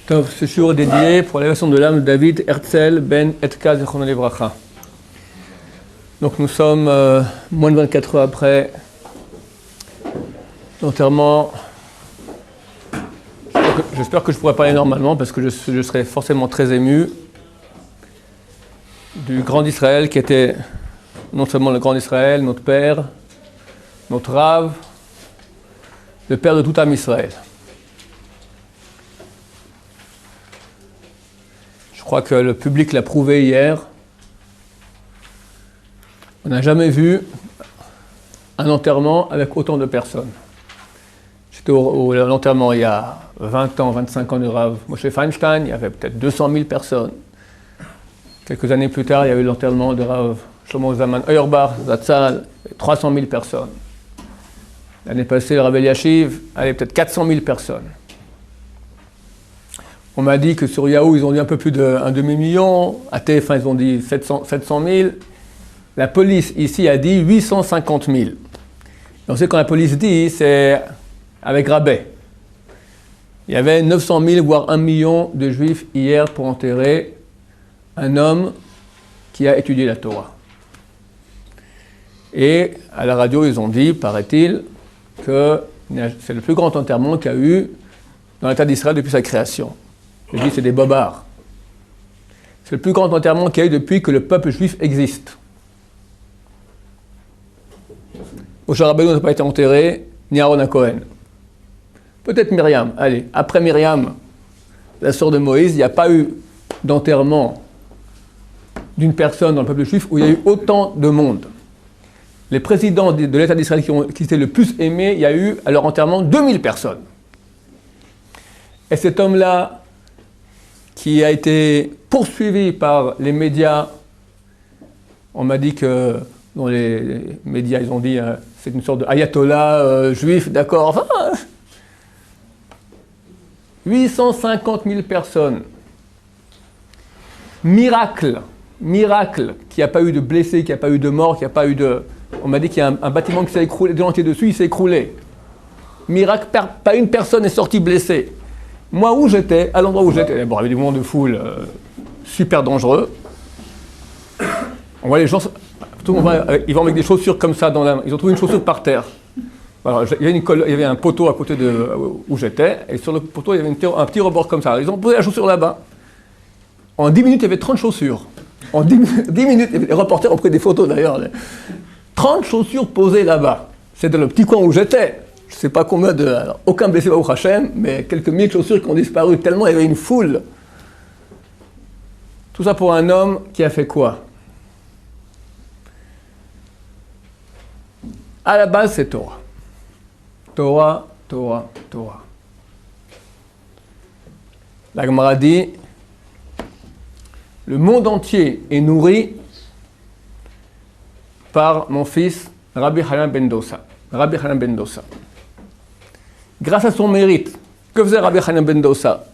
Tov, ce jour est dédié pour l'élévation de l'âme de David Herzl Ben Etka Zichrono Livracha. Donc nous sommes moins de 24 heures après l'enterrement. J'espère que je pourrai parler normalement parce que je serai forcément très ému du grand Israël qui était non seulement le grand Israël, notre père, notre Rav, le père de tout âme Israël. Je crois que le public l'a prouvé hier. On n'a jamais vu un enterrement avec autant de personnes. J'étais à l'enterrement il y a 20 ans, 25 ans de Rav Moshe Feinstein, il y avait peut-être 200 000 personnes. Quelques années plus tard, il y a eu l'enterrement de Rav Shlomo Zalman Auerbach, Zatzal, 300 000 personnes. L'année passée, le Rav Eliashiv, il y avait peut-être 400 000 personnes. On m'a dit que sur Yahoo, ils ont dit un peu plus d'un demi-million. À TF1, ils ont dit 700 000. La police, ici, a dit 850 000. On sait quand la police dit, c'est avec rabais. Il y avait 900 000, voire 1 million de juifs hier pour enterrer un homme qui a étudié la Torah. Et à la radio, ils ont dit, paraît-il, que c'est le plus grand enterrement qu'il y a eu dans l'État d'Israël depuis sa création. Je dis, c'est des bobards. C'est le plus grand enterrement qu'il y a eu depuis que le peuple juif existe. Moshe Rabbeinu n'a pas été enterré, ni Aaron à Cohen. Peut-être Myriam. Allez, après Myriam, la sœur de Moïse, il n'y a pas eu d'enterrement d'une personne dans le peuple juif où il y a eu autant de monde. Les présidents de l'État d'Israël qui étaient le plus aimés, il y a eu à leur enterrement 2000 personnes. Et cet homme-là, qui a été poursuivi par les médias, on m'a dit que dans les médias, ils ont dit c'est une sorte d'ayatollah juif, d'accord, enfin, 850 000 personnes. Miracle, qu'il n'y a pas eu de blessés, qu'il n'y a pas eu de morts, qu'il n'y a pas eu de... On m'a dit qu'il y a un bâtiment qui s'est écroulé, de l'entier dessus, il s'est écroulé. Miracle, pas une personne n'est sortie blessée. Moi, où j'étais, à l'endroit où j'étais, bon, il y avait des mouvements de foule super dangereux. On voit les gens, ils vont avec des chaussures comme ça, ils ont trouvé une chaussure par terre. Alors, il y avait un poteau à côté de où j'étais, et sur le poteau, il y avait un petit rebord comme ça. Ils ont posé la chaussure là-bas. En 10 minutes, il y avait 30 chaussures. En 10 minutes, les reporters ont pris des photos d'ailleurs. 30 chaussures posées là-bas. C'était le petit coin où j'étais. Je ne sais pas combien de... Alors, aucun blessé au Hachem, mais quelques mille chaussures qui ont disparu, tellement il y avait une foule. Tout ça pour un homme qui a fait quoi? À la base, c'est Torah. Torah, Torah, Torah. La Gemara dit, le monde entier est nourri par mon fils Rabbi Hanan ben Dosa. Rabbi Hanan ben Dosa. Grâce à son mérite, que faisait Rabbi Hanan ben Dosa?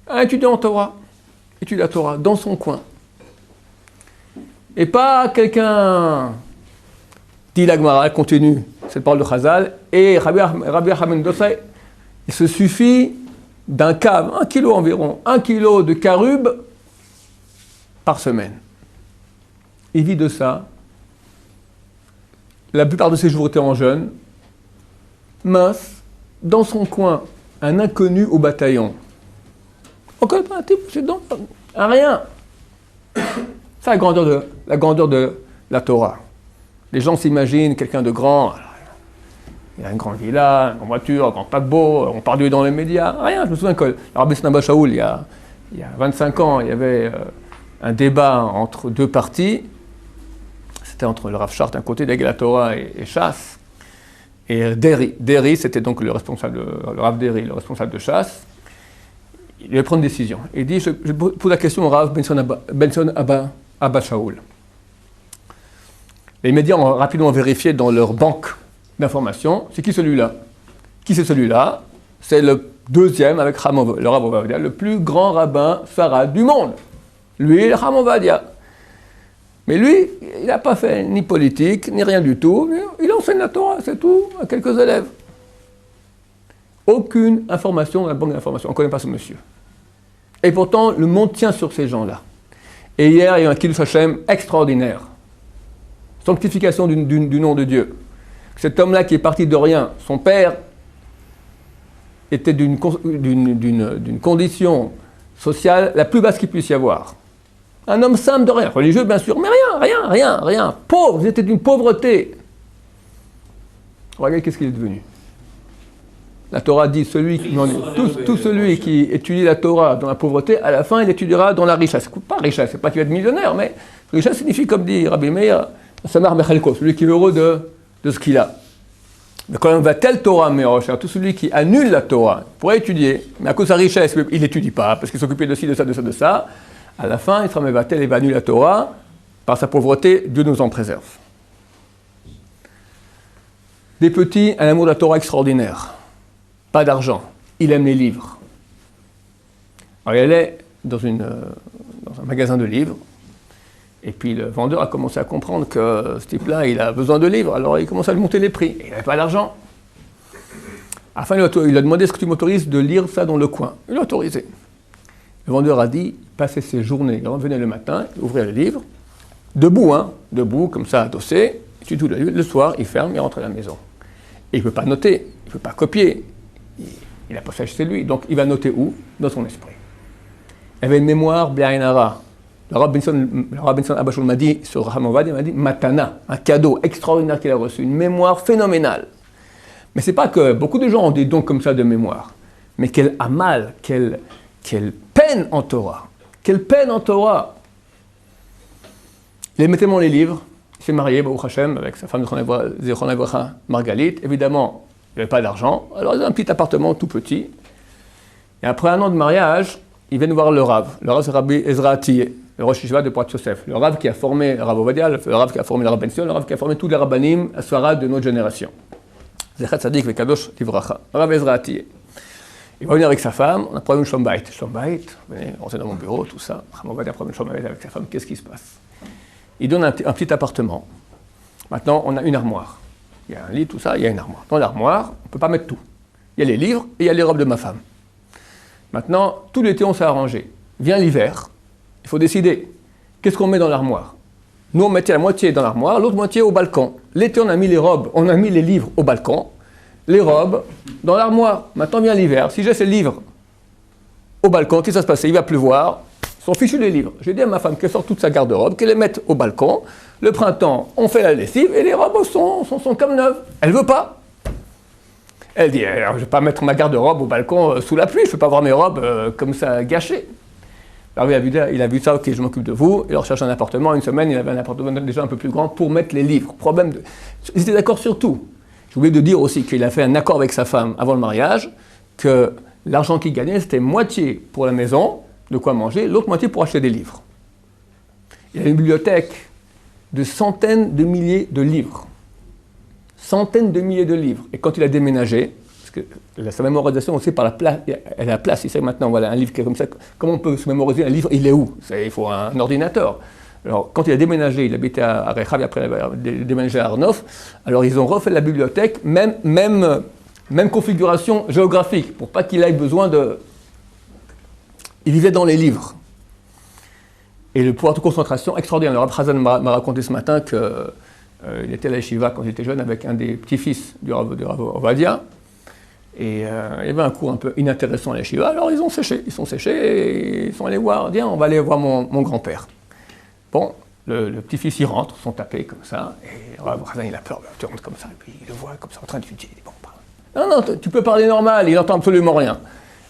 Un étudiant en Torah, étudie la Torah dans son coin. Et pas quelqu'un, dit la Gemara, continue cette parole de Chazal, et Rabbi Hanan ben Dosa, il se suffit d'un cave, 1 kilo environ, 1 kilo de carub par semaine. Il vit de ça. La plupart de ses jours étaient en jeûne. Mince, dans son coin, un inconnu au bataillon. On ne connaît pas un type, c'est donc un rien. C'est la grandeur de la Torah. Les gens s'imaginent quelqu'un de grand, il a une grande villa, une grande voiture, un grand paquebot, on parle de lui dans les médias. Rien, je me souviens que le Rabbi Snaba Shaul, il y a 25 ans, il y avait un débat entre deux partis. C'était entre le Rav Shach d'un côté, d'Egel Torah et Shas. Et Deri, c'était donc le Rav Deri, le responsable de Shas. Il devait prendre une décision. Il dit, je pose la question au Rav Benson Abba Shaul. Les médias ont rapidement vérifié dans leur banque d'informations, c'est qui celui-là? Qui c'est celui-là? C'est le deuxième avec le Rav Ovadia, le plus grand rabbin farad du monde. Lui, le Rav Ovadia. Mais lui, il n'a pas fait ni politique, ni rien du tout. Il enseigne la Torah, c'est tout, à quelques élèves. Aucune information dans la banque d'informations. On ne connaît pas ce monsieur. Et pourtant, le monde tient sur ces gens-là. Et hier, il y a eu un Kiddush Hashem extraordinaire. Sanctification du nom de Dieu. Cet homme-là qui est parti de rien, son père était d'une condition sociale la plus basse qu'il puisse y avoir. Un homme simple de rien, religieux bien sûr, mais rien. Pauvre, ils étaient d'une pauvreté. Regardez qu'est-ce qu'il est devenu. La Torah dit, tout celui qui étudie la Torah dans la pauvreté, à la fin, il étudiera dans la richesse. Pas richesse, c'est pas qu'il va être millionnaire, mais richesse signifie, comme dit Rabbi Meir, Samar Bechelko, celui qui est heureux de ce qu'il a. Mais quand on va tel Torah, tout celui qui annule la Torah pourrait étudier, mais à cause de sa richesse, il n'étudie pas, parce qu'il s'occupait de ci, de ça, à la fin, il sera mévatel et va annuler la Torah, par sa pauvreté, Dieu nous en préserve. Des petits, un amour de la Torah extraordinaire. Pas d'argent. Il aime les livres. Alors il allait dans un magasin de livres, et puis le vendeur a commencé à comprendre que ce type-là, il a besoin de livres, alors il commence à lui monter les prix. Il n'avait pas d'argent. À la fin, il a demandé, est-ce que tu m'autorises de lire ça dans le coin? Il a autorisé. Le vendeur a dit, il passait ses journées, il revenait le matin, il ouvrait le livre, debout, comme ça, adossé, et tout le soir, il ferme, il rentre à la maison. Et il ne peut pas noter, il ne peut pas copier. Il n'a pas fait chez lui, donc il va noter où? Dans son esprit. Il avait une mémoire Bliainara. Le Rav Benson Abashul m'a dit, sur Raham Ovadia, il m'a dit Matana, un cadeau extraordinaire qu'il a reçu, une mémoire phénoménale. Mais c'est pas que beaucoup de gens ont des dons comme ça de mémoire, mais quel amal, quelle peine en Torah. Quelle peine en Torah. Il aimait tellement les livres, il s'est marié, Baruch Hashem, avec sa femme Zichron Livracha, Margalit. Évidemment, il n'avait pas d'argent, alors il a un petit appartement tout petit. Et après un an de mariage, il vient voir le Rav. Le Rav, c'est Rabbi Ezra Atiyeh, le Rosh Yeshiva de Poat Yosef. Le Rav qui a formé le Rav Ovadia, le Rav qui a formé le Rav Ben Sion, le Rav qui a formé tous les Rabbanim à Sfarad de notre génération. Zechat Tzadik Vekadosh Livracha. Rav Ezra Atiyeh. Il va venir avec sa femme, on a problème de Shlom Bayit. Shlom Bayit, venez, on est dans mon bureau, tout ça. Rav Ovadia a problème de Shlom Bayit avec sa femme, qu'est-ce qui se passe? Il donne un petit appartement. Maintenant, on a une armoire. Il y a un lit, tout ça, il y a une armoire. Dans l'armoire, on ne peut pas mettre tout. Il y a les livres et il y a les robes de ma femme. Maintenant, tout l'été, on s'est arrangé. Vient l'hiver, il faut décider. Qu'est-ce qu'on met dans l'armoire? Nous, on mettait la moitié dans l'armoire, l'autre moitié au balcon. L'été, on a mis les robes, on a mis les livres au balcon, les robes dans l'armoire. Maintenant vient l'hiver. Si j'ai ces livres au balcon, qu'est-ce qui va se passer? Il va pleuvoir, ils sont fichus les livres. J'ai dit à ma femme qu'elle sorte toute sa garde-robe, qu'elle les mette au balcon. Le printemps, on fait la lessive et les robes sont comme neuves. Elle ne veut pas. Elle dit, alors, je ne vais pas mettre ma garde-robe au balcon sous la pluie, je ne vais pas voir mes robes comme ça gâchées. Alors il a vu ça, ok, je m'occupe de vous. Il recherche un appartement, une semaine, il avait un appartement déjà un peu plus grand pour mettre les livres. Ils étaient d'accord sur tout. J'ai oublié de dire aussi qu'il a fait un accord avec sa femme avant le mariage, que l'argent qu'il gagnait, c'était moitié pour la maison, de quoi manger, l'autre moitié pour acheter des livres. Il a une bibliothèque de centaines de milliers de livres. Centaines de milliers de livres. Et quand il a déménagé, parce que sa mémorisation aussi par la place, elle a la place, il sait maintenant, voilà, un livre qui est comme ça, comment on peut se mémoriser un livre, il est où? Il faut un ordinateur. Alors, quand il a déménagé, il habitait à Rechav, et après il a déménagé à Arnof, alors ils ont refait la bibliothèque, même configuration géographique, pour pas qu'il ait besoin de... Il vivait dans les livres. Et le pouvoir de concentration extraordinaire. Le Rav Hazan m'a raconté ce matin qu'il était à la yeshiva quand il était jeune avec un des petits-fils du Rav Ovadia. Et il y avait un cours un peu inintéressant à la yeshiva. Alors ils sont séchés et ils sont allés voir. Tiens, on va aller voir mon grand-père. Bon, le petit-fils il rentre, ils sont tapés comme ça. Et le Rav Hazan il a peur, tu rentres comme ça. Et puis il le voit comme ça en train d'étudier. Il dit, bon, non, tu peux parler normal, il n'entend absolument rien.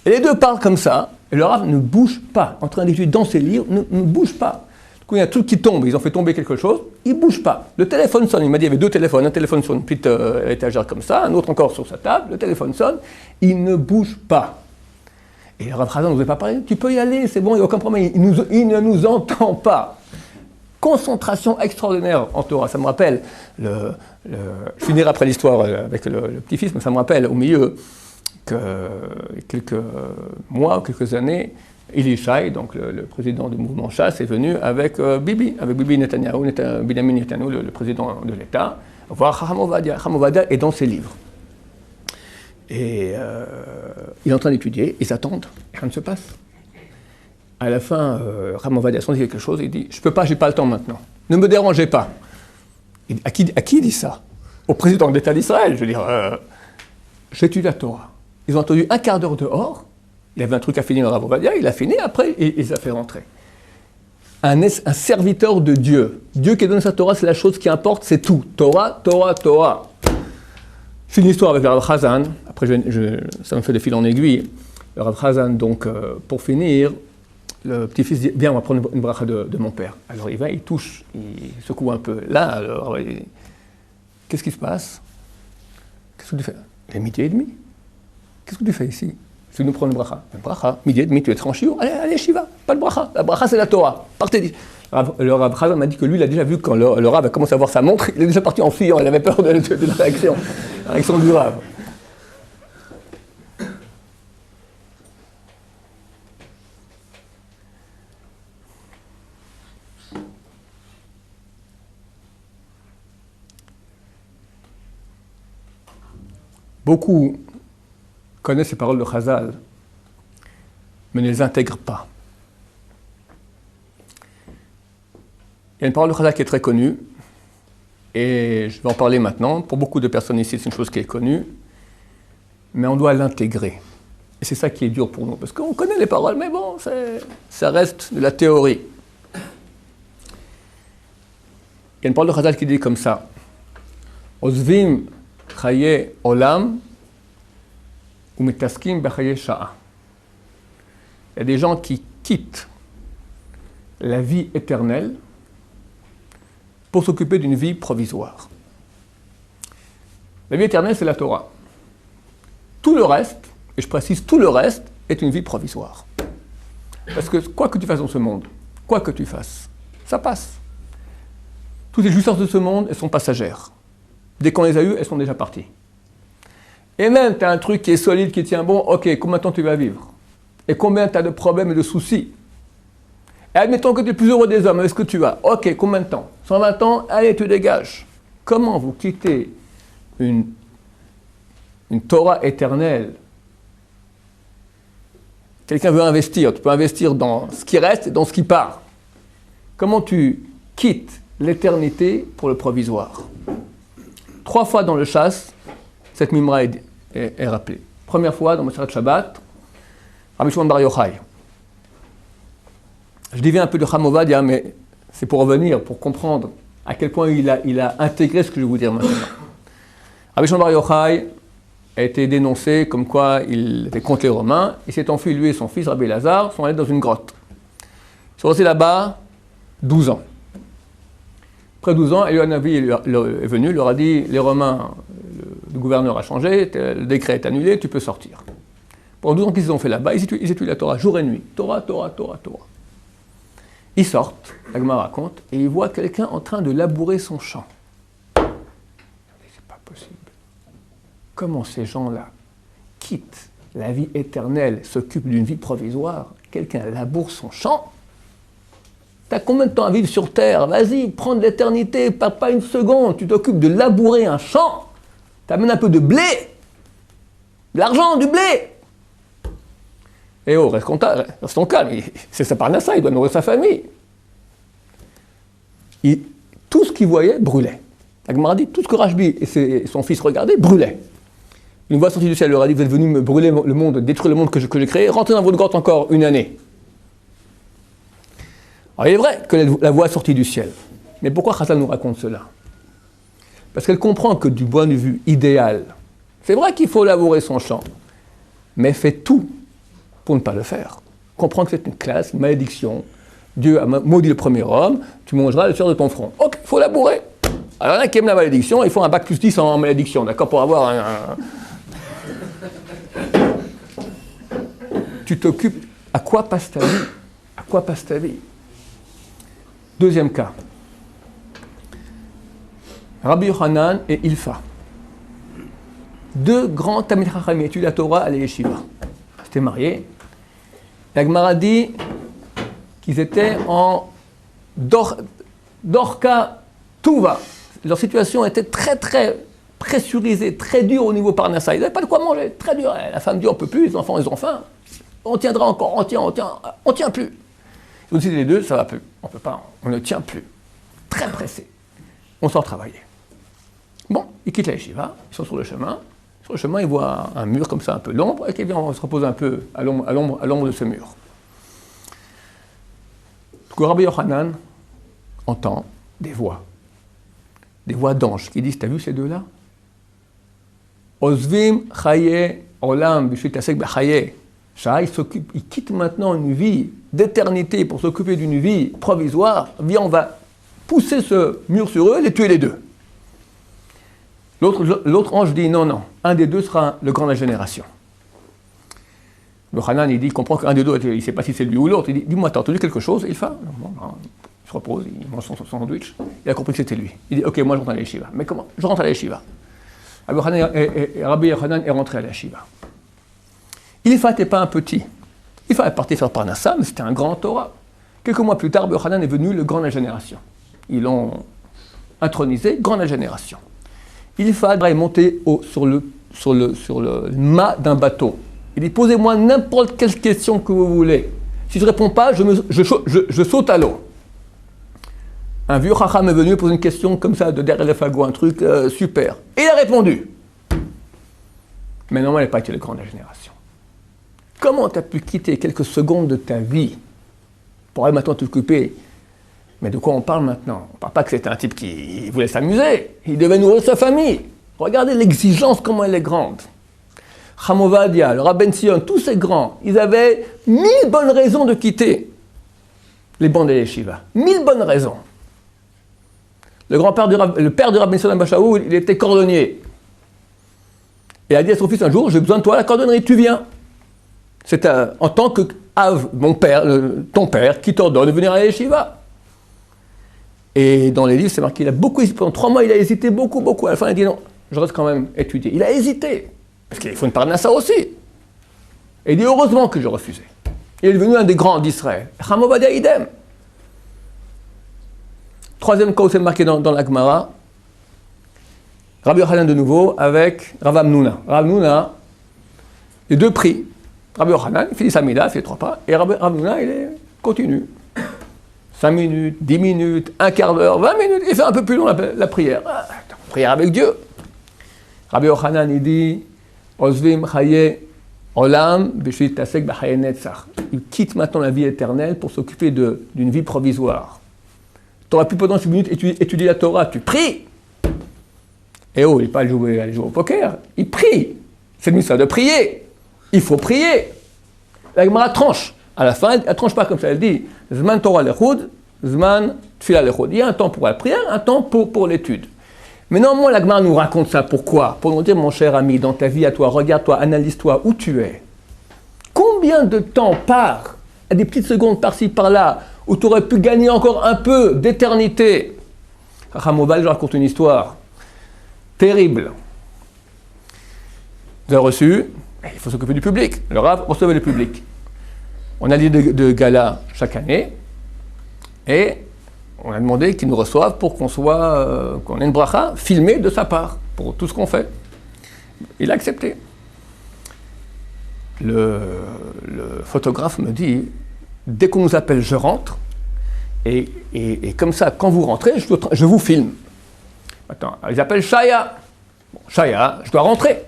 Et les deux parlent comme ça. Et le Rav ne bouge pas, en train d'étudier dans ses livres, ne bouge pas. Du coup, il y a un truc qui tombe, ils ont fait tomber quelque chose, il ne bouge pas. Le téléphone sonne, il m'a dit, il y avait deux téléphones, un téléphone sur une petite étagère comme ça, un autre encore sur sa table, le téléphone sonne, il ne bouge pas. Et le Rav Hazan ne nous a pas parlé, tu peux y aller, c'est bon, il n'y a aucun problème, il ne nous entend pas. Concentration extraordinaire en Torah, ça me rappelle, je finirai après l'histoire avec le petit-fils, mais ça me rappelle au milieu, que quelques mois, quelques années, Eli Shai, donc le président du mouvement Chasse, est venu avec Bibi Netanyahu, Benjamin Netanyahu, le président de l'État, voir Raham Ovadia. Raham Ovadia est dans ses livres. Et il est en train d'étudier, ils attendent, et rien ne se passe. À la fin, Rav Ovadia dit quelque chose, il dit « Je ne peux pas, je n'ai pas le temps maintenant. Ne me dérangez pas. » À qui il dit ça? Au président de l'État d'Israël. Je veux dire, j'étudie la Torah. Ils ont attendu un quart d'heure dehors. Il avait un truc à finir, Rav Ovadia, il a fini, après, il les a fait rentrer. Un serviteur de Dieu. Dieu qui donne sa Torah, c'est la chose qui importe, c'est tout. Torah, Torah, Torah. C'est une histoire avec le Rav Chazan. Après, ça me fait de fil en aiguille. Le Rav Chazan, donc, pour finir, le petit-fils dit « Viens, on va prendre une bracha de mon père. » Alors il va, il touche, il secoue un peu. Là, alors, qu'est-ce qui se passe? Qu'est-ce que tu fais? Il est midi et demi. Qu'est-ce que tu fais ici? Tu nous prends une bracha. Une bracha, midi et demi, tu es en shiur. Allez, Shiva, pas de bracha. La bracha, c'est la Torah. Partez. Le Rav Chazan m'a dit que lui, il a déjà vu quand le Rav a commencé à voir sa montre, il est déjà parti en fuyant, il avait peur de la réaction du Rav. Beaucoup connaissent ces paroles de Chazal, mais ne les intègrent pas. Il y a une parole de Chazal qui est très connue, et je vais en parler maintenant. Pour beaucoup de personnes ici, c'est une chose qui est connue, mais on doit l'intégrer. Et c'est ça qui est dur pour nous, parce qu'on connaît les paroles, mais bon, ça reste de la théorie. Il y a une parole de Chazal qui dit comme ça, « Ozvim chaye olam umetaskim bechaye sha'a » Il y a des gens qui quittent la vie éternelle pour s'occuper d'une vie provisoire. La vie éternelle, c'est la Torah. Tout le reste, et je précise, tout le reste est une vie provisoire. Parce que quoi que tu fasses dans ce monde, quoi que tu fasses, ça passe. Toutes les jouissances de ce monde, elles sont passagères. Dès qu'on les a eues, elles sont déjà parties. Et même, tu as un truc qui est solide, qui tient bon, ok, combien de temps tu vas vivre? Et combien tu as de problèmes et de soucis? Et admettons que tu es le plus heureux des hommes avec ce que tu as. Ok, combien de temps? 120 ans? Allez, tu dégages. Comment vous quittez une Torah éternelle? Quelqu'un veut investir, tu peux investir dans ce qui reste et dans ce qui part. Comment tu quittes l'éternité pour le provisoire? 3 fois dans le chasse, cette mimra est rappelée. Première fois dans Moshe Shabbat, Rabbi Shimon Bar Yochai. Je dévie un peu de Rav Ovadia, mais c'est pour revenir, pour comprendre à quel point il a intégré ce que je vais vous dire maintenant. Rabbi Shimon Bar Yochai a été dénoncé comme quoi il était contre les Romains. Il s'est enfui, lui et son fils, Rabbi Elazar, sont allés dans une grotte. Ils sont restés là-bas 12 ans. Après 12 ans, Eliyahu Hanavi est venu, il leur a dit, les Romains, le gouverneur a changé, le décret est annulé, tu peux sortir. Pendant 12 ans qu'ils ont fait là-bas, ils étudient la Torah jour et nuit. Torah, Torah, Torah, Torah. Ils sortent, la Gemara raconte, et ils voient quelqu'un en train de labourer son champ. C'est pas possible. Comment ces gens-là quittent la vie éternelle, s'occupent d'une vie provisoire? Quelqu'un laboure son champ? T'as combien de temps à vivre sur Terre? Vas-y, prends de l'éternité, pas une seconde. Tu t'occupes de labourer un champ. T'amènes un peu de blé. De l'argent, du blé. Et oh, restons calmes. C'est sa parnassa, il doit nourrir sa famille. Tout ce qu'il voyait brûlait. La Gemara dit, tout ce que Rashbi et son fils regardaient brûlait. Une voix sortie du ciel leur a dit, vous êtes venus me brûler le monde, détruire le monde que j'ai créé, rentrez dans votre grotte encore une année. Alors il est vrai que la voix est sortie du ciel. Mais pourquoi Chazal nous raconte cela? Parce qu'elle comprend que du point de vue idéal, c'est vrai qu'il faut labourer son champ, mais fait tout pour ne pas le faire. Comprends que c'est une classe, une malédiction. Dieu a maudit le premier homme, tu mangeras le sueur de ton front. Ok, il faut labourer. Alors il y en a qui aiment la malédiction, il faut un bac plus 10 en malédiction, d'accord, pour avoir un... Tu t'occupes... À quoi passe ta vie? À quoi passe ta vie? Deuxième cas. Rabbi Yochanan et Ilfa. 2 grands Talmidei Chachamim étudient la Torah à l'Yeshiva. Ils étaient mariés. La Gemara dit qu'ils étaient en Dorka Tuva. Leur situation était très très pressurisé, très dur au niveau Parnassa. Ils n'avaient pas de quoi manger, très dur. La femme dit on ne peut plus, les enfants ils ont faim. On tiendra encore, on tient plus. Ils ont dit les deux, ça va plus, on peut pas, on ne tient plus. Très pressé. On sort travailler. Bon, ils quittent la yeshiva, ils sont sur le chemin. Sur le chemin, ils voient un mur comme ça, un peu d'ombre, et bien on se repose un peu à l'ombre de ce mur. Rabbi Yochanan entend des voix d'anges qui disent, t'as vu ces deux-là? Ozvim chaye olam b'shitasek b'chaye. Ils quittent maintenant une vie d'éternité pour s'occuper d'une vie provisoire. Viens, on va pousser ce mur sur eux et les tuer les deux. L'autre ange dit non, un des deux sera le grand de la génération. Le Hanan, il comprend qu'un des deux, il ne sait pas si c'est lui ou l'autre. Il dit, dis-moi, t'as entendu quelque chose? Il fait, il se repose, il mange son sandwich. Il a compris que c'était lui. Il dit, ok, moi je rentre à la yeshiva. Mais comment? Je rentre à la yeshiva. Rabbi Yochanan est rentré à la yeshiva. Ilfa n'était pas un petit. Ilfa est parti faire Parnassa, mais c'était un grand Torah. Quelques mois plus tard, Rabbi Yochanan est venu le grand de la génération. Ils l'ont intronisé, grand de la génération. Ilfa est monté sur le mât d'un bateau. Il dit, posez-moi n'importe quelle question que vous voulez. Si je ne réponds pas, je saute à l'eau. Un vieux chacham est venu poser une question comme ça, de derrière le fagot, un truc super. Et il a répondu. Mais non, il n'a pas été le grand de la génération. Comment tu as pu quitter quelques secondes de ta vie pour aller maintenant t'occuper? Mais de quoi on parle maintenant? On ne parle pas que c'était un type qui voulait s'amuser. Il devait nourrir sa famille. Regardez l'exigence, comment elle est grande. Chamovadia, le Rabben Sion, tous ces grands, ils avaient 1000 bonnes raisons de quitter les bancs de yeshiva. 1000 bonnes raisons. Le père de Rabben Sion Bachaou, il était cordonnier. Et a dit à son fils un jour, j'ai besoin de toi à la cordonnerie, tu viens. C'est en tant que Av, ton père, qui t'ordonne de venir à la yeshiva. Et dans les livres, c'est marqué, il a beaucoup hésité. Pendant 3 mois, il a hésité beaucoup. À la fin, il a dit non, je reste quand même étudier. Il a hésité. Parce qu'il faut une parnassa aussi. Et il dit heureusement que je refusais. Il est devenu un des grands d'Israël. Chamovadia idem. 3e cas où c'est marqué dans la Gemara, Rabbi Yochanan de nouveau avec Rav Hamnouna. Rav Hamnouna, les deux prient. Rabbi Yochanan, il finit sa mida, il fait 3 pas, et Rav Hamnouna, il continue. 5 minutes, 10 minutes, un quart d'heure, 20 minutes, il fait un peu plus long la prière. Prière avec Dieu. Rabbi Yochanan, il dit, Ozvim chaye olam b'shvit tasek b'chaye netzach. Il quitte maintenant la vie éternelle pour s'occuper d'une vie provisoire. Tu aurais pu pendant 6 minutes étudier la Torah, tu pries. Et il n'est pas allé jouer au poker, il prie. C'est le ministère de prier. Il faut prier. La Gemara tranche. À la fin, elle ne tranche pas comme ça, elle dit Zman Torah lechud, Zman Tfila lechud. Il y a un temps pour la prière, un temps pour l'étude. Mais normalement, la Gemara nous raconte ça. Pourquoi? Pour nous dire, mon cher ami, dans ta vie à toi, regarde-toi, analyse-toi, où tu es. Combien de temps part à des petites secondes par-ci, par-là, où tu aurais pu gagner encore un peu d'éternité? Ramoval, je raconte une histoire terrible. Vous avez reçu, il faut s'occuper du public. Le Rav recevait le public. On a l'idée de gala chaque année, et on a demandé qu'ils nous reçoivent pour qu'on ait une bracha filmée de sa part, pour tout ce qu'on fait. Il a accepté. Le photographe me dit, dès qu'on nous appelle, je rentre, et comme ça, quand vous rentrez, je vous filme. Attends, ils appellent Shaya. Bon, Shaya, je dois rentrer.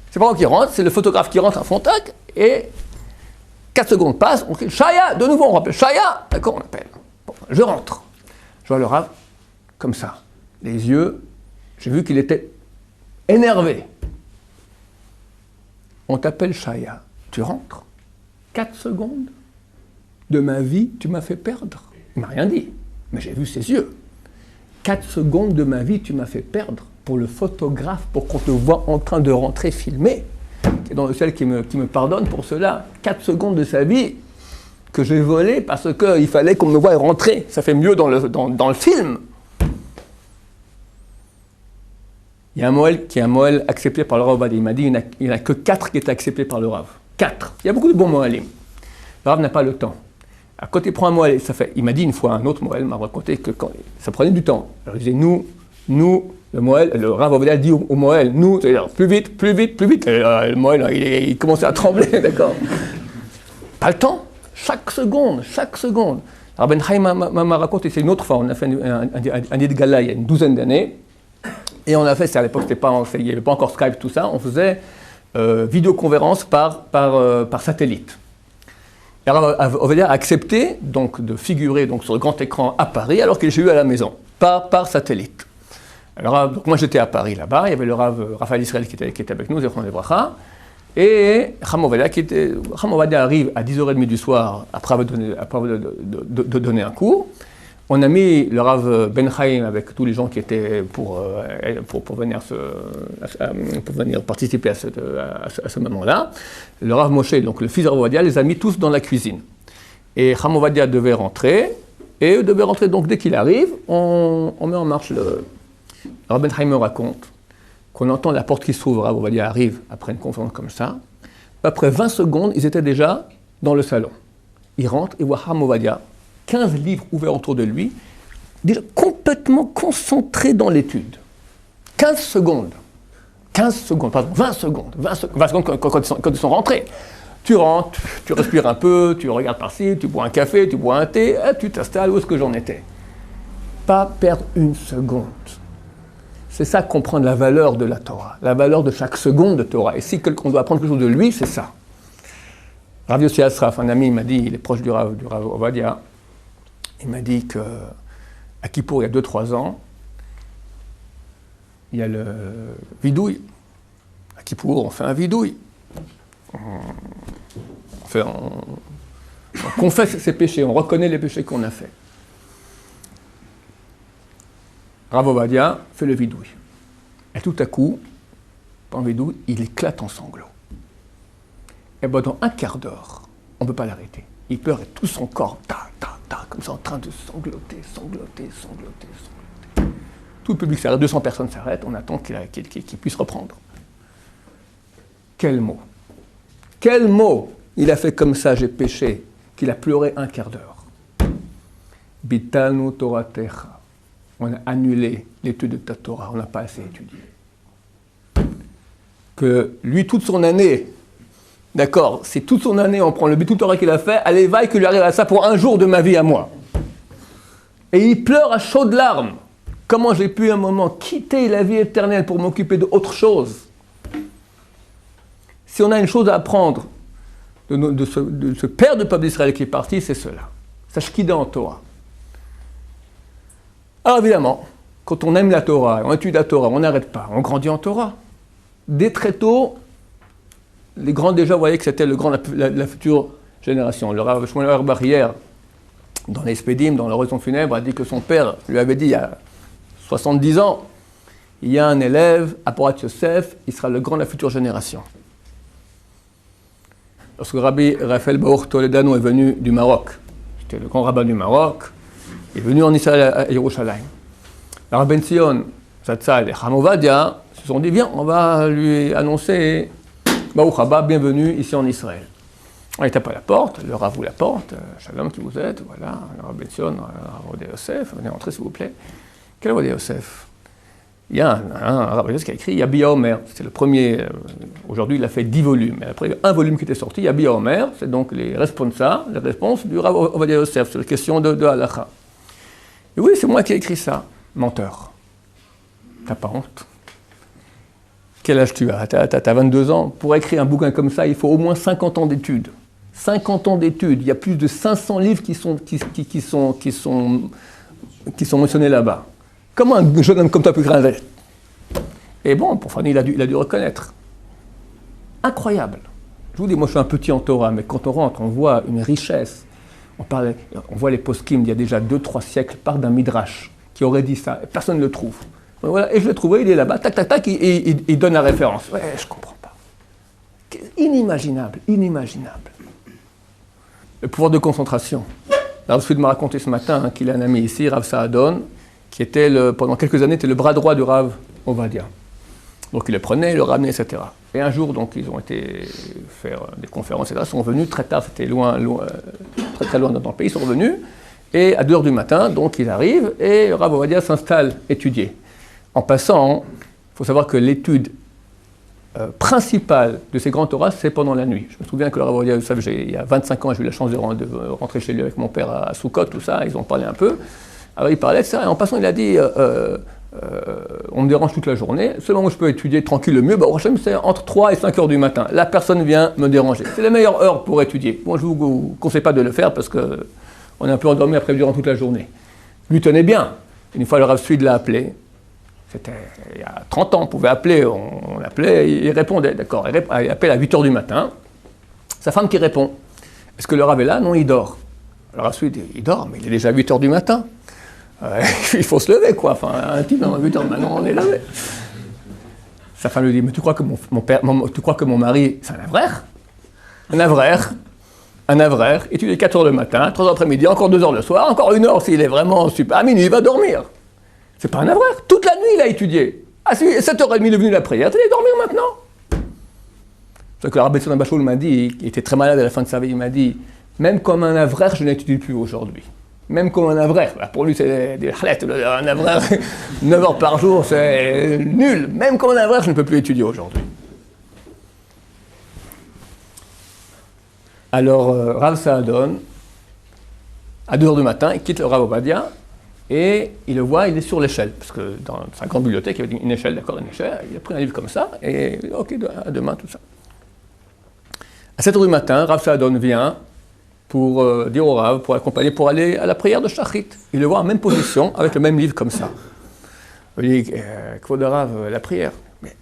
C'est pas moi qui rentre, c'est le photographe qui rentre à Fontac, et 4 secondes passent, on crie Shaya, de nouveau on rappelle Shaya, d'accord, on appelle. Bon, je rentre. Je vois le Rav, comme ça, les yeux, j'ai vu qu'il était énervé. On t'appelle Shaya, tu rentres. 4 secondes de ma vie, tu m'as fait perdre. Il m'a rien dit, mais j'ai vu ses yeux. 4 secondes de ma vie, tu m'as fait perdre pour le photographe, pour qu'on te voit en train de rentrer filmer. Et dans le ciel qui me pardonne pour cela. 4 secondes de sa vie que j'ai volé parce qu'il fallait qu'on me voie rentrer. Ça fait mieux dans le film. Il y a un Moël qui est un Moël accepté par le Rav. Il m'a dit il n'y en a que 4 qui étaient acceptés par le Rav. 4. Il y a beaucoup de bons Moëlim. Le Rav n'a pas le temps. À côté, prend un Moël, il m'a dit une fois, un autre Moël m'a raconté que ça prenait du temps. Alors il disait, nous, Le Rav Ovadia dit au Moël, nous, c'est-à-dire plus vite, plus vite, plus vite. Et, le Moël, il commençait à trembler, d'accord. Pas le temps, chaque seconde, chaque seconde. Alors Ben Chaim m'a raconté, c'est une autre fois, on a fait un nid de gala il y a une douzaine d'années, et on a fait, c'est à l'époque, il n'y avait pas encore Skype, tout ça, on faisait vidéoconférence par satellite. Et alors Ovadia a accepté donc, de figurer donc, sur le grand écran à Paris, alors qu'il est chez lui à la maison, par satellite. Alors, donc moi j'étais à Paris là-bas, il y avait le Rav Raphaël Israël qui était avec nous, Zechron Lebracha, et Cham Ovadia arrive à 10h30 du soir, après avoir donné un cours. On a mis le Rav Ben Chaim avec tous les gens qui étaient pour venir participer à ce moment-là. Le Rav Moshe, donc le fils de Rav Ovadia, les a mis tous dans la cuisine. Et Cham Ovadia devait rentrer, donc dès qu'il arrive, on met en marche le... Rav Ben Chaim me raconte qu'on entend la porte qui s'ouvre, Rav Ovadia arrive après une conférence comme ça. Après 20 secondes, ils étaient déjà dans le salon. Ils rentrent et voient Cham Ovadia, 15 livres ouverts autour de lui, déjà complètement concentré dans l'étude. 15 secondes, pardon, 20 secondes quand ils sont rentrés. Tu rentres, tu respires un peu, tu regardes par-ci, tu bois un café, tu bois un thé, et tu t'installes où est-ce que j'en étais. Pas perdre une seconde. C'est ça comprendre la valeur de la Torah, la valeur de chaque seconde de Torah. Et si on doit apprendre quelque chose de lui, c'est ça. Rav Yossi Asraf, un ami, il m'a dit, il est proche du Rav Ovadia, il m'a dit qu'à Kippour, il y a 2-3 ans, il y a le vidouille. À Kippour, on fait un vidouille. On confesse ses péchés, on reconnaît les péchés qu'on a faits. Rav Ovadia fait le vidouille. Et tout à coup, pendant le vidouille, il éclate en sanglots. Et bien dans un quart d'heure, on ne peut pas l'arrêter. Il pleure et tout son corps, comme ça, en train de sangloter. Tout le public s'arrête, 200 personnes s'arrêtent, on attend qu'il puisse reprendre. Quel mot il a fait comme ça, j'ai péché, qu'il a pleuré un quart d'heure. Bitanu Toratecha. On a annulé l'étude de ta Torah, on n'a pas assez étudié. Que lui, toute son année, d'accord, c'est toute son année, on prend le Bitul Torah qu'il a fait, allez, vaille que lui arrive à ça pour un jour de ma vie à moi. Et il pleure à chaudes larmes. Comment j'ai pu à un moment quitter la vie éternelle pour m'occuper d'autre chose? Si on a une chose à apprendre de ce père de peuple d'Israël qui est parti, c'est cela. Ça shkida en Torah. Alors évidemment, quand on aime la Torah, on étudie la Torah, on n'arrête pas, on grandit en Torah. Dès très tôt, les grands déjà voyaient que c'était la future génération. Le Rav Shmuel Auerbach hier, dans les Spédim, dans l'oraison funèbre, a dit que son père lui avait dit il y a 70 ans, il y a un élève, Aporat Yosef, il sera le grand de la future génération. Lorsque Rabbi Raphaël Baruch Toledano est venu du Maroc, c'était le grand rabbin du Maroc, il est venu en Israël à Yerushalayim. Alors Ben Zion, Zatzal et Cham Ovadia se sont dit, viens, on va lui annoncer Baruch Haba, bienvenue ici en Israël. Il tape à la porte, le Rav ouvre la porte, Shalom, qui vous êtes, voilà, le Rav Ben Zion, le Rav Ovadia Yosef, venez entrer s'il vous plaît. Quel Ovadia Yosef? Il y a un Rav Yosef qui a écrit Yabia Omer, c'était le premier, aujourd'hui il a fait 10 volumes, mais après un volume qui était sorti, Yabia Omer, c'est donc les réponses du Rav Ovadia Yosef sur les questions de Halacha. Et oui, c'est moi qui ai écrit ça. Menteur. T'as pas honte? Quel âge tu as? T'as 22 ans. Pour écrire un bouquin comme ça, il faut au moins 50 ans d'études. 50 ans d'études. Il y a plus de 500 livres qui sont mentionnés là-bas. Comment un jeune homme comme toi peut écrire un livre? Et bon, pour Fanny, il a dû reconnaître. Incroyable. Je vous dis, moi je suis un petit en Torah, mais quand on rentre, on voit une richesse. On voit les poskim, il y a déjà 2-3 siècles, part d'un midrash qui aurait dit ça, et personne ne le trouve. Voilà, et je l'ai trouvé, il est là-bas, tac, il donne la référence. Ouais, je comprends pas. Inimaginable. Le pouvoir de concentration. Rav Sud m'a raconté ce matin qu'il a un ami ici, Rav Saadon, qui était, pendant quelques années, était le bras droit du Rav Ovadia. Donc il le prenait, il le ramenait, etc. Et un jour, donc, ils ont été faire des conférences, etc. Ils sont venus très tard, c'était très loin dans le pays, ils sont revenus. Et à 2h du matin, donc, ils arrivent et Rav Ovadia s'installe étudier. En passant, il faut savoir que l'étude principale de ces grands Torahs, c'est pendant la nuit. Je me souviens que le Rav Ovadia Yosef, il y a 25 ans, j'ai eu la chance de rentrer chez lui avec mon père à Soukot, tout ça, ils ont parlé un peu. Alors il parlait de ça, et en passant, il a dit on me dérange toute la journée, seul moment où je peux étudier tranquille le mieux, bah, c'est entre 3 et 5 heures du matin. La personne vient me déranger. C'est la meilleure heure pour étudier. Bon, je ne vous conseille pas de le faire parce qu'on est un peu endormi après durant toute la journée. Lui tenait bien. Une fois, le Rav Suid l'a appelé. C'était il y a 30 ans, on pouvait appeler, on appelait, il répondait, d'accord. Il appelle à 8 heures du matin. Sa femme qui répond. Est-ce que le Rav est là? Non, il dort. Le Rav Suid, il dort, mais il est déjà 8 heures du matin. Il faut se lever, quoi. Enfin, un type dans 8 heures, maintenant on est levé. Sa femme lui dit, mais tu crois que mon mari, c'est un avraire? Un avraire, il étudie 4 heures le matin, 3 heures l'après-midi, encore 2 heures le soir, encore 1 heure s'il est vraiment super. À minuit, il va dormir. C'est pas un avraire. Toute la nuit, il a étudié. À 7h30, il est venu la prière, il est dormir maintenant. C'est que le Rabbi Tzon Bachoul m'a dit, il était très malade à la fin de sa vie, il m'a dit, même comme un avraire, je n'étudie plus aujourd'hui. Même comme un avraire. Pour lui, c'est des halettes. Un avraire, 9 heures par jour, c'est nul. Même comme un avraire, je ne peux plus étudier aujourd'hui. Alors, Rav Saadon, à 2 heures du matin, il quitte le Rav Ovadia et il le voit, il est sur l'échelle. Parce que dans sa grande bibliothèque, il y avait une échelle, d'accord, une échelle. Il a pris un livre comme ça et ok, à demain, tout ça. À 7 heures du matin, Rav Saadon vient pour dire au Rav, pour l'accompagner, pour aller à la prière de Shachrit. Il le voit en même position, avec le même livre comme ça. Il dit, Kvod Rav, la prière. Mais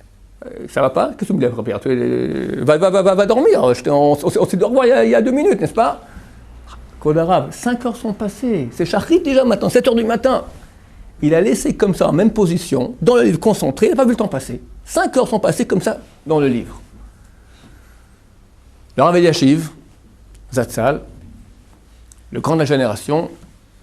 ça va pas? Qu'est-ce que tu me dis la prière? Va dormir. On s'est dormi il y a 2 minutes, n'est-ce pas? Kvod Rav, 5 heures sont passées. C'est Shachrit déjà maintenant, 7 heures du matin. Il a laissé comme ça, en même position, dans le livre concentré, il n'a pas vu le temps passer. 5 heures sont passées comme ça, dans le livre. Le Rav Eliashiv, Zatzal, le grand de la génération,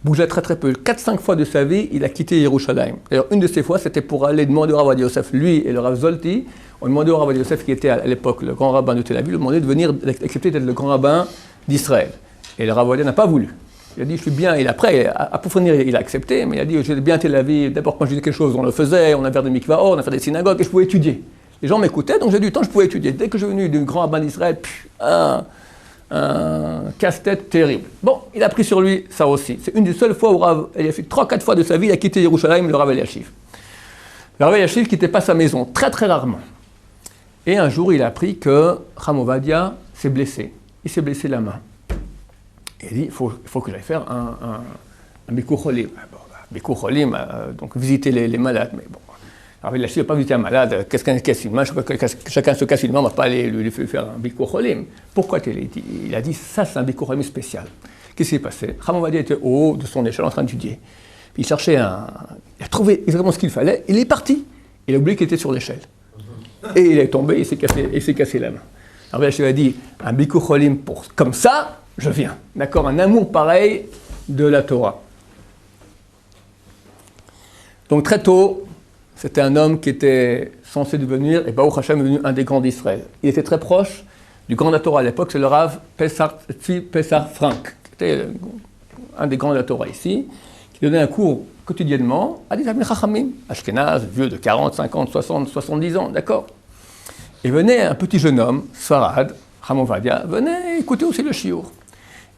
bougeait très très peu. 4-5 fois de sa vie, il a quitté Yerushalayim. D'ailleurs, une de ces fois, c'était pour aller demander au Rav Ovadia Yosef, lui et le Rav Zolti, on demandait au Rav Ovadia Yosef, qui était à l'époque le grand rabbin de Tel Aviv, demandait de venir accepter d'être le grand rabbin d'Israël. Et le Rav Ovadia n'a pas voulu. Il a dit, je suis bien, et après, pour finir, il a accepté, mais il a dit, j'étais bien Tel Aviv, d'abord quand je disais quelque chose, on le faisait, on a fait des mikvaot, on a fait des synagogues, et je pouvais étudier. Les gens m'écoutaient, donc j'ai du temps, je pouvais étudier. Dès que je suis venu du grand rabbin d'Israël, un casse-tête terrible. Bon, il a pris sur lui ça aussi. C'est une des seules fois où Rav Eliashiv, 3-4 fois de sa vie, il a quitté Yerushalayim, le Rav Eliashiv. Le Rav Eliashiv ne quittait pas sa maison, très très rarement. Et un jour, il a appris que Rav Ovadia s'est blessé. Il s'est blessé la main. Il a dit, il faut que j'aille faire un Bikur Cholim. Bikur Cholim, donc visiter les malades. Mais bon, Rav Eliashiv n'a pas visité un malade, qu'est-ce qu'un casse une main, chacun se casse une main, on ne va pas aller lui faire un Bikur Cholim. Pourquoi il a dit, ça c'est un Bikur Cholim spécial. Qu'est-ce qui s'est passé? Rav Ovadia était au haut de son échelle en train d'étudier. Puis il cherchait il a trouvé exactement ce qu'il fallait, il est parti. Il a oublié qu'il était sur l'échelle. Et il est tombé, il s'est cassé la main. Rav Eliashiv a dit, un Bikur Cholim comme ça, je viens. D'accord, un amour pareil de la Torah. Donc très tôt, c'était un homme qui était censé devenir, et Baruch Hashem est devenu un des grands d'Israël. Il était très proche du grand de la Torah à l'époque, c'est le Rav Pessar Frank, qui était un des grands de la Torah ici, qui donnait un cours quotidiennement à des Talmidei Chachamim, Ashkenaz, vieux de 40, 50, 60, 70 ans, d'accord. Et venait un petit jeune homme, Sfarad, Rav Ovadia, venait écouter aussi le shiur.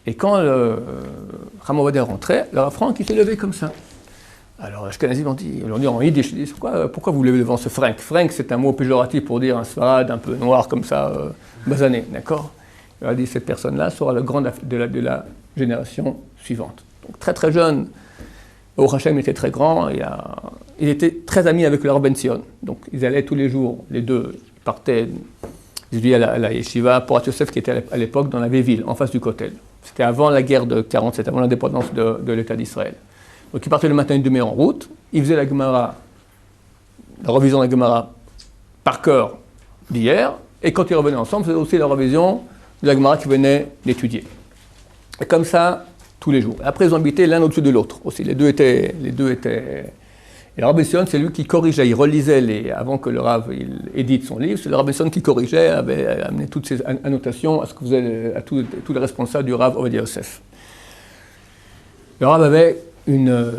Et quand Rav Ovadia rentrait, le Rav Frank, il s'est levé comme ça. Alors, les Ashkenazim ont dit en yiddish, ils disent, pourquoi vous levez devant ce Frank? Frank, c'est un mot péjoratif pour dire un Sfarad un peu noir comme ça, basané, d'accord? Il a dit, cette personne-là sera le grand de la génération suivante. Donc, très très jeune, Baruch Hashem était très grand, il était très ami avec le Rav Ben Zion. Donc, ils allaient tous les jours, les deux, ils partaient, ils étudiaient à la yeshiva Porat Yosef, qui était à l'époque dans la Véville, en face du Kotel. C'était avant la guerre de 47, avant l'indépendance de l'État d'Israël. Donc il partait le matin une demi-heure en route, il faisait la Gemara, la révision de la Gemara par cœur d'hier, et quand ils revenaient ensemble, c'était aussi la révision de la Gemara qu'ils venaient d'étudier. Et comme ça, tous les jours. Après, ils ont habité l'un au-dessus de l'autre aussi. Les deux étaient. Et le Rav Bession, c'est lui qui corrigeait, il relisait avant que le Rav édite son livre, c'est le Rav Bession qui corrigeait, avait amené toutes ces annotations à ce que faisaient à tous les responsables du Rav Ovadia Yosef. Le Rav avait une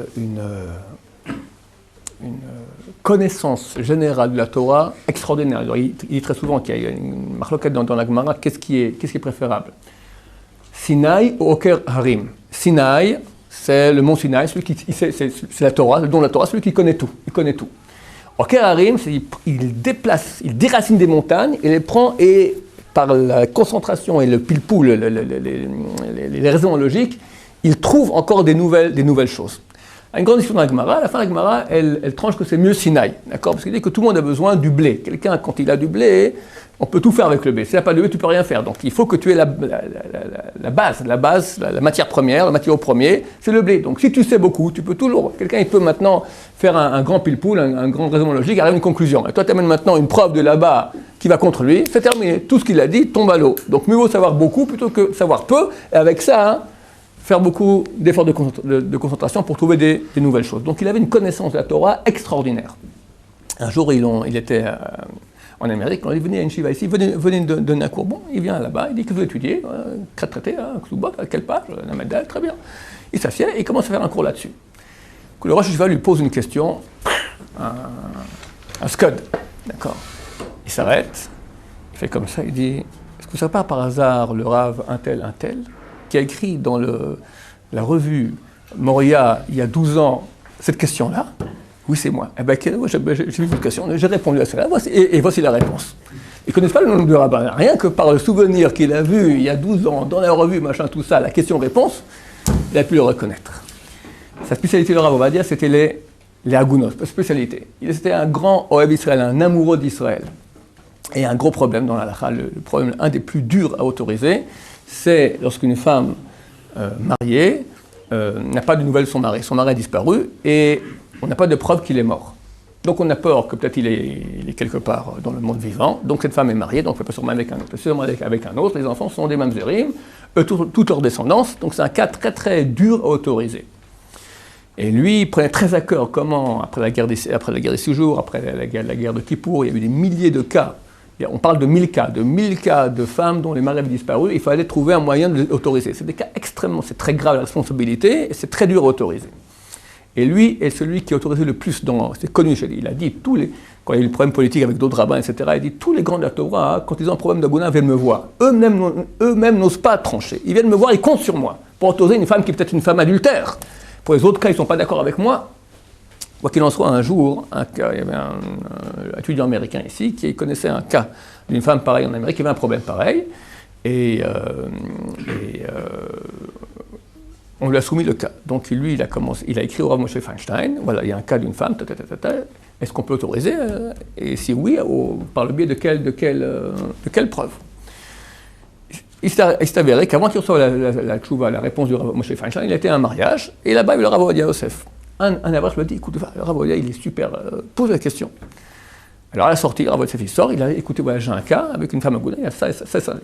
connaissance générale de la Torah extraordinaire. Alors, il dit très souvent qu'il y a une marloquette dans la Gemara, qu'est-ce qui est préférable? Sinaï ou Oker Harim? Sinaï, c'est le mont Sinaï, c'est la Torah, le don de la Torah, celui qui connaît tout. Il connaît tout. Oker Harim, c'est il déracine des montagnes et les prend et par la concentration et le pilpou, les raisons logiques, il trouve encore des nouvelles choses. Une grande discussion dans la Gemara, à la fin de la Gemara, elle tranche que c'est mieux Sinaï, d'accord? Parce qu'il dit que tout le monde a besoin du blé. Quelqu'un, quand il a du blé, on peut tout faire avec le blé. Si tu n'as pas de blé, tu ne peux rien faire. Donc il faut que tu aies la base, la matière première, la matière au premier, c'est le blé. Donc si tu sais beaucoup, tu peux toujours. Quelqu'un, il peut maintenant faire un grand pile-poule, un grand raisonnement logique, arriver à une conclusion. Et toi, tu amènes maintenant une preuve de là-bas qui va contre lui, c'est terminé. Tout ce qu'il a dit tombe à l'eau. Donc mieux vaut savoir beaucoup plutôt que savoir peu. Et avec ça, faire beaucoup d'efforts de concentration pour trouver des nouvelles choses. Donc il avait une connaissance de la Torah extraordinaire. Un jour, il était en Amérique, on lui dit, venez à une shiva ici, venez donner un cours. Bon, il vient là-bas, il dit que vous étudiez, quatre traités, à quelle page, la médaille, très bien. Il s'assied et il commence à faire un cours là-dessus. Le Rosh Hashiva lui pose une question, un scud, d'accord. Il s'arrête, il fait comme ça, il dit, est-ce que ce n'est pas par hasard le Rav un tel, qui a écrit dans la revue Moria il y a 12 ans cette question-là? Oui, c'est moi. Eh bien, j'ai vu votre question, j'ai répondu à cela, et voici la réponse. Ils ne connaissent pas le nom du rabbin, rien que par le souvenir qu'il a vu il y a 12 ans dans la revue, machin, tout ça, la question-réponse, il a pu le reconnaître. Sa spécialité, le Rav Ovadia, c'était les Hagunos, sa spécialité. C'était un grand Ohev Israël, un amoureux d'Israël. Et un gros problème dans la halakha, le problème, un des plus durs à autoriser, c'est lorsqu'une femme mariée n'a pas de nouvelles de son mari. Son mari a disparu et on n'a pas de preuve qu'il est mort. Donc on a peur que peut-être il est quelque part dans le monde vivant. Donc cette femme est mariée, donc elle peut se marier avec un autre. Elle peut se marier avec un autre, les enfants sont des mamzerim, toute leur descendance. Donc c'est un cas très très dur à autoriser. Et lui, il prenait très à cœur comment, après la guerre des 6 jours, après la guerre de Kippour, il y a eu des milliers de cas. On parle de 1000 cas de femmes dont les maris avaient disparu, il fallait trouver un moyen de les autoriser. C'est des cas extrêmement, c'est très grave la responsabilité, et c'est très dur à autoriser. Et lui est celui qui a autorisé le plus, c'est connu chez lui, il a dit, quand il y a eu le problème politique avec d'autres rabbins, etc., il a dit, tous les grands de la Torah, quand ils ont un problème d'Agouna, viennent me voir. Eux-mêmes n'osent pas trancher. Ils viennent me voir, ils comptent sur moi, pour autoriser une femme qui est peut-être une femme adultère. Pour les autres cas, ils ne sont pas d'accord avec moi. Quoi qu'il en soit, un jour, il y avait un étudiant américain ici qui connaissait un cas d'une femme pareille en Amérique qui avait un problème pareil. Et on lui a soumis le cas. Donc lui, il a écrit au Rav Moshe Feinstein, voilà, il y a un cas d'une femme, est-ce qu'on peut l'autoriser? Et si oui, par le biais de quelle preuve? Il s'est avéré qu'avant qu'il reçoive la tchouva, la réponse du Rav Moshe Feinstein, il était à un mariage, et là-bas, il y a le Rav Ovadia Yosef. Un avril lui a dit, écoute, le Rav Ovadia, il est super, pose la question. Alors à la sortie, le Rav Yosef, il sort, il a écouté, voilà, j'ai un cas avec une femme à Gouda, il y a ça.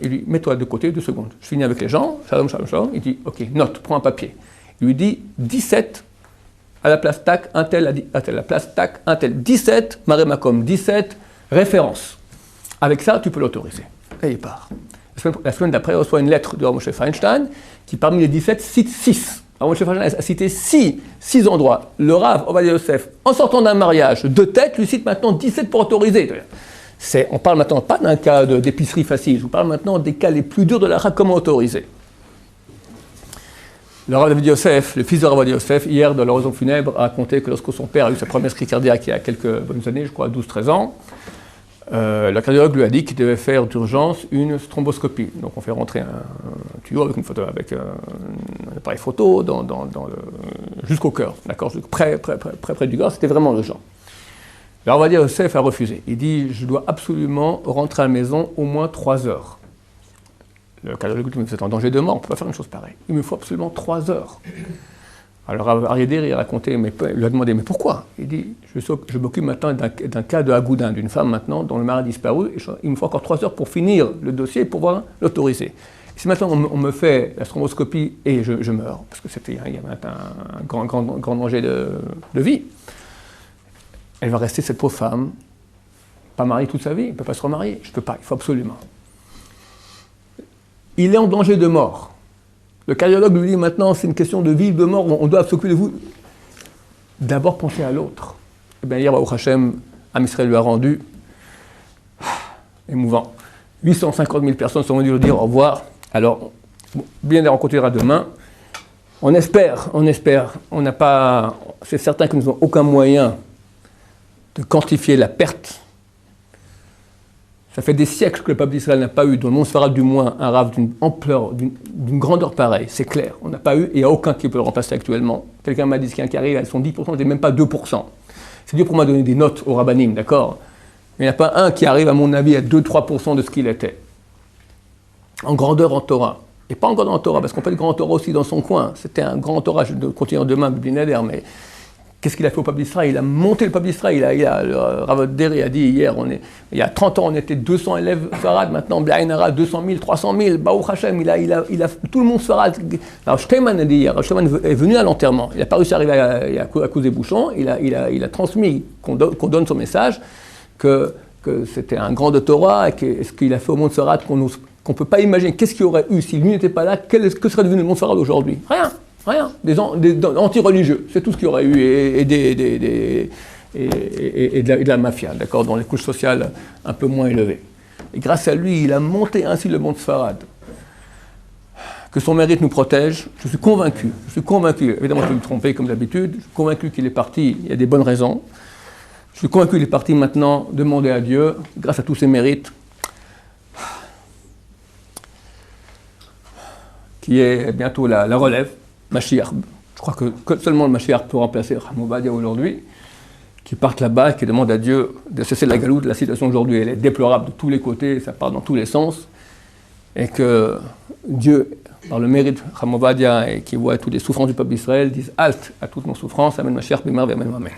Il lui dit, mets-toi de côté 2 secondes. Je finis avec les gens, shalom. Il dit, ok, note, prends un papier. Il lui dit, 17, à la place tac, un tel, à la place tac, un tel. 17, Maré Makom, 17, référence. Avec ça, tu peux l'autoriser. Et il part. La semaine d'après, il reçoit une lettre de Rav Moshe Feinstein, qui parmi les 17 cite 6. Rav Moshe Feinstein a cité 6 endroits. Le Rav Ovadia Yosef, en sortant d'un mariage de tête, lui cite maintenant 17 pour autoriser. On parle maintenant pas d'un cas d'épicerie facile, je vous parle maintenant des cas les plus durs de la halakha, comment autoriser. Le Rav Ovadia Yosef, le fils de Rav Ovadia Yosef, hier dans l'oraison funèbre, a raconté que lorsque son père a eu sa première crise cardiaque il y a quelques bonnes années, je crois 12-13 ans, le cardiologue lui a dit qu'il devait faire d'urgence une thromboscopie. Donc on fait rentrer un tuyau avec une photo, avec un appareil photo jusqu'au cœur, d'accord, près du cœur, c'était vraiment urgent. Alors on va dire Yosef a refusé. Il dit, je dois absolument rentrer à la maison au moins 3 heures. Le cardiologue dit, mais vous êtes en danger de mort, on ne peut pas faire une chose pareille. Il me faut absolument 3 heures. Alors Ariéder, il lui a demandé, mais pourquoi? Il dit, je m'occupe maintenant d'un cas de Hagoudin, d'une femme maintenant dont le mari a disparu, et il me faut encore 3 heures pour finir le dossier et pouvoir l'autoriser. Si maintenant on me fait la thromboscopie et je meurs, parce que il y avait un grand danger de vie, elle va rester, cette pauvre femme, pas mariée toute sa vie, elle ne peut pas se remarier, je ne peux pas, il faut absolument. Il est en danger de mort. Le cardiologue lui dit maintenant, c'est une question de vie, de mort, on doit s'occuper de vous. D'abord penser à l'autre. Et bien hier, Baruch Hashem, Am Israël lui a rendu émouvant. 850 000 personnes sont venues lui dire au revoir. Alors, bien les rencontrera demain. On espère. On n'a pas. C'est certain que nous n'avons aucun moyen de quantifier la perte. Ça fait des siècles que le peuple d'Israël n'a pas eu, dans le monde sfarade du moins, un rave d'une ampleur, d'une grandeur pareille. C'est clair. On n'a pas eu, et il n'y a aucun qui peut le remplacer actuellement. Quelqu'un m'a dit qu'il y a un qui arrive, elles sont 10%, et même pas 2%. C'est dur pour moi de donner des notes au rabbanim, d'accord? Mais il n'y a pas un qui arrive, à mon avis, à 2-3% de ce qu'il était. En grandeur en Torah. Et pas en grandeur en Torah, parce qu'on fait le grand Torah aussi dans son coin. C'était un grand Torah, je vais continuer demain, Binader, mais qu'est-ce qu'il a fait au peuple d'Israël? Il a monté le peuple d'Israël. Le Rav Deri a dit hier, il y a 30 ans, on était 200 élèves Farad, maintenant, Blainara, 200 000, 300 000, Baruch Hashem, il a tout le monde Farad. Alors, Steinman a dit hier, Steinman est venu à l'enterrement. Il n'a pas réussi à arriver à cause des bouchons. Il a transmis, qu'on donne son message, que c'était un grand de Torah, et que ce qu'il a fait au monde Farad, qu'on ne peut pas imaginer. Qu'est-ce qu'il y aurait eu si lui n'était pas là? Que serait devenu le monde Farad aujourd'hui? Rien. Des anti-religieux, c'est tout ce qu'il y aurait eu, et de la mafia, d'accord, dans les couches sociales un peu moins élevées. Et grâce à lui, il a monté ainsi le monde Sfarad. Que son mérite nous protège, je suis convaincu, évidemment je peux me tromper comme d'habitude, je suis convaincu qu'il est parti, il y a des bonnes raisons, je suis convaincu qu'il est parti maintenant demander à Dieu, grâce à tous ses mérites, qui est bientôt la relève, Mashiach. Je crois que seulement le Mashiach peut remplacer Chacham Ovadia aujourd'hui, qui parte là-bas, qui demande à Dieu de cesser la galoute. La situation aujourd'hui, elle est déplorable de tous les côtés, ça part dans tous les sens, et que Dieu, par le mérite de Chacham Ovadia, et qui voit toutes les souffrances du peuple d'Israël, dise halte à toutes nos souffrances, Amen Mashiach, Bimar, Amen, Amen.